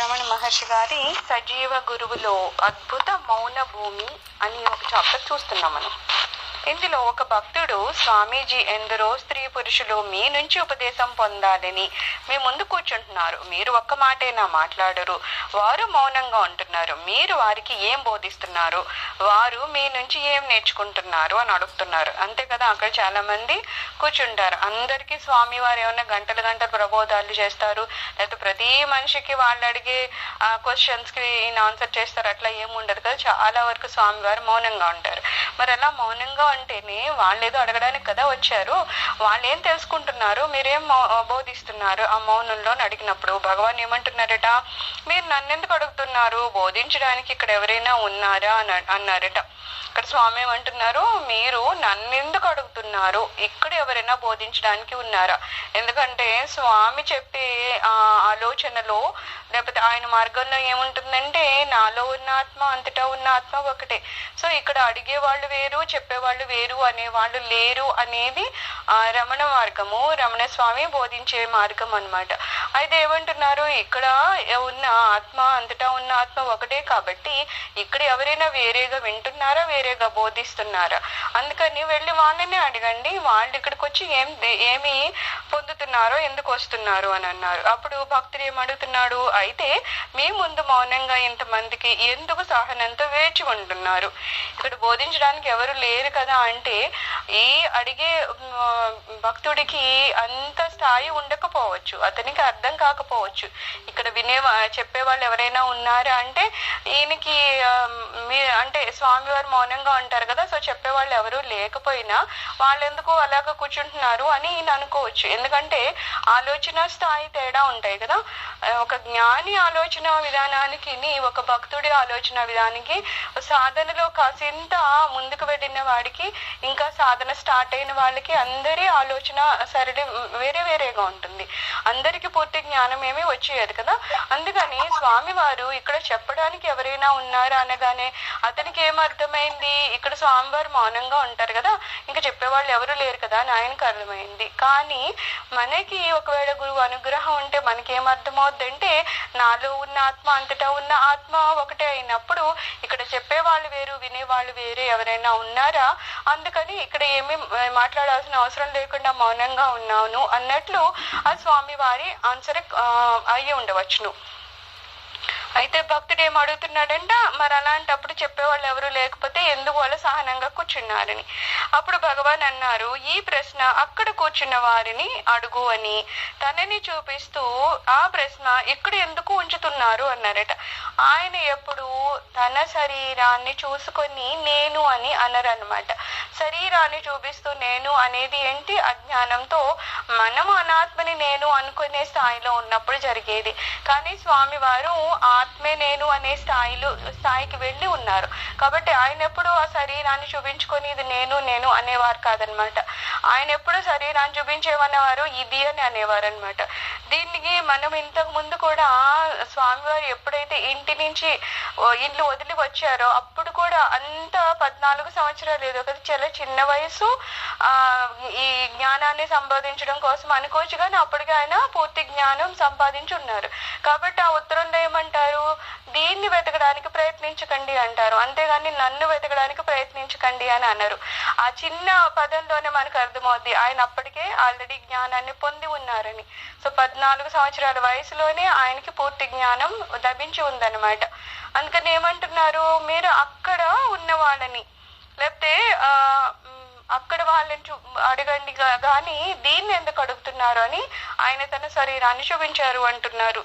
రమణ మహర్షి గారి సజీవ గురువులో అద్భుత మౌన భూమి అని ఒక చాప్టర్ చూస్తున్నాం మనం. ఇందులో ఒక భక్తుడు, స్వామీజీ ఎందరో స్త్రీ పురుషులు మీ నుంచి ఉపదేశం పొందాలని మీ ముందు కూర్చుంటున్నారు, మీరు ఒక్క మాటైనా మాట్లాడరు, వారు మౌనంగా ఉంటున్నారు, మీరు వారికి ఏం బోధిస్తున్నారు, వారు మీ నుంచి ఏం నేర్చుకుంటున్నారు అని అడుగుతున్నారు. అంతే కదా, అక్కడ చాలా మంది కూర్చుంటారు. అందరికీ స్వామి వారు ఏమన్నా గంటలు గంటలు ప్రబోధాలు చేస్తారు, లేకపోతే ప్రతి మనిషికి వాళ్ళు అడిగే క్వశ్చన్స్ కి ఆన్సర్ చేస్తారు, అట్లా ఏముండదు కదా. చాలా వరకు స్వామి వారు మౌనంగా ఉంటారు. మరి అలా మౌనంగా అంటేనే వాళ్ళు ఏదో అడగడానికి కదా వచ్చారు, వాళ్ళు ఏం తెలుసుకుంటున్నారు, మీరేం బోధిస్తున్నారు ఆ మౌనంలో అడిగినప్పుడు భగవాన్ ఏమంటున్నారట, మీరు నన్నెందుకు అడుగుతున్నారు, బోధించడానికి ఇక్కడ ఎవరైనా ఉన్నారా అని అన్నారట. ఇక్కడ స్వామి ఏమంటున్నారు, మీరు నన్నెందుకు అడుగుతున్నారు, ఇక్కడ ఎవరైనా బోధించడానికి ఉన్నారా? ఎందుకంటే స్వామి చెప్పే ఆలోచనలో లేకపోతే ఆయన మార్గంలో ఏముంటుందంటే, నాలో ఉన్న ఆత్మ అంతటా ఉన్న ఆత్మ ఒకటే. సో ఇక్కడ అడిగే వాళ్ళు వేరు, చెప్పేవాళ్ళు వేరు, అనేవాళ్ళు లేరు అనేది రమణ మార్గము, రమణ స్వామి బోధించే మార్గం అన్నమాట. అయితే ఏమంటున్నారు, ఇక్కడ ఉన్న ఆత్మ అంతటా ఉన్న ఆత్మ ఒకటే కాబట్టి ఇక్కడ ఎవరైనా వేరేగా వింటున్నారా, వేరేగా బోధిస్తున్నారా? అందుకని వెళ్ళి వాళ్ళనే అడగండి, వాళ్ళు ఇక్కడికి వచ్చి ఏమి పొందుతున్నారో, ఎందుకు వస్తున్నారు అని అన్నారు. అప్పుడు భక్తుడు ఏమడుగుతున్నాడు, అయితే మీ ముందు మౌనంగా ఇంతమందికి ఎందుకు సహనంతో వేచి ఉంటున్నారు? ఇక్కడ బోధించడానికి ఎవరు లేరు కదా అంటే, ఈ అడిగే భక్తుడికి అంత స్థాయి ఉండకపోవచ్చు, అతనికి అర్థం కాకపోవచ్చు. ఇక్కడ చెప్పే వాళ్ళు ఎవరైనా ఉన్నారా అంటే, ఈయనకి అంటే స్వామివారు మౌనంగా ఉంటారు కదా, సో చెప్పేవాళ్ళు ఎవరు లేకపోయినా వాళ్ళు ఎందుకు అలాగ కూర్చుంటున్నారు అని ఈయన అనుకోవచ్చు. ఎందుకంటే ఆలోచన స్థాయి తేడా ఉంటాయి కదా. ఒక జ్ఞాని ఆలోచన విధానానికి, ఒక భక్తుడి ఆలోచన విధానానికి, సాధనలో కాసింత ముందుకు వెళ్ళిన వాడికి, ఇంకా సాధన స్టార్ట్ అయిన వాళ్ళకి అందరి ఆలోచన సరళి వేరే వేరేగా ఉంటుంది. అందరికీ పూర్తి జ్ఞానం ఏమీ వచ్చేది కదా. అందుకని స్వామి వారు ఇక్కడ చెప్పడానికి ఎవరైనా ఉన్నారా అనగానే అతనికి ఏమర్థమైంది, ఇక్కడ స్వామివారు మౌనంగా ఉంటారు కదా, ఇంకా చెప్పేవాళ్ళు ఎవరు లేరు కదా అని ఆయనకు అర్థమైంది. కానీ మనకి ఒకవేళ గురువు అనుగ్రహం ఉంటే మనకేమర్థమవుద్దంటే, నాలో ఉన్న ఆత్మ అంతటా ఉన్న ఆత్మ ఒకటే అయినప్పుడు ఇక్కడ చెప్పేవాళ్ళు వేరు, వినేవాళ్ళు వేరే ఎవరైనా ఉన్నారా? అందుకని ఇక్కడ ఏమీ మాట్లాడాల్సిన అవసరం లేకుండా మౌనంగా ఉన్నాను అన్నట్లు ఆ స్వామి వారి ఆన్సర్ అయ్యి ఉండవచ్చును. అయితే భక్తుడు ఏం అడుగుతున్నాడంట, మరి అలాంటప్పుడు చెప్పేవాళ్ళు ఎవరు లేకపోతే ఎందుకు వాళ్ళు సహనంగా కూర్చున్నారని. అప్పుడు భగవాన్ అన్నారు, ఈ ప్రశ్న అక్కడ కూర్చున్న వారిని అడుగు అని తనని చూపిస్తూ ఆ ప్రశ్న ఇక్కడ ఎందుకు ఉంచుతున్నారు అన్నారట. ఆయన ఎప్పుడు తన శరీరాన్ని చూసుకొని నేను అని అనరన్నమాట. శరీరాన్ని చూపిస్తూ నేను అనేది ఏంటి, అజ్ఞానంతో మనం అనాత్మని నేను అనుకునే స్థాయిలో ఉన్నప్పుడు జరిగేది. కానీ స్వామి వారు ఆత్మే నేను అనే స్థాయికి వెళ్ళి ఉన్నారు కాబట్టి ఆయన ఎప్పుడు ఆ శరీరాన్ని చూపించుకొని ఇది నేను నేను అనేవారు కాదనమాట. ఆయన ఎప్పుడు శరీరాన్ని చూపించేవనేవారు ఇది అని అనేవారు అనమాట. దీనికి మనం ఇంతకు ముందు కూడా స్వామివారు ఎప్పుడైతే ఇల్లు వదిలి వచ్చారో అప్పుడు కూడా అంత 14 సంవత్సరాలు ఏదో కదా, చాలా చిన్న వయసు, ఈ జ్ఞానాన్ని సంపాదించడం కోసం అనుకోవచ్చు. కానీ అప్పటికి ఆయన పూర్తి జ్ఞానం సంపాదించి ఉన్నారు కాబట్టి ఆ ఉత్తరంలో ఏమంటారు, దీన్ని వెతకడానికి ప్రయత్నించకండి అంటారు, అంతేగాని నన్ను వెతకడానికి ప్రయత్నించకండి అని అన్నారు. ఆ చిన్న పదంలోనే మనకు అర్థమవుద్ది ఆయన అప్పటికే ఆల్రెడీ జ్ఞానాన్ని పొంది ఉన్నారని. సో 14 సంవత్సరాల వయసులోనే ఆయనకి పూర్తి జ్ఞానం లభించి ఉందన్నమాట. అందుకని ఏమంటున్నారు, మీరు అక్కడ ఉన్న వాళ్ళని లేకపోతే అక్కడ వాళ్ళని అడగండి కానీ దీన్ని ఎందుకు అడుగుతున్నారు అని ఆయన తన శరీరాన్ని చూపించారు అంటున్నారు.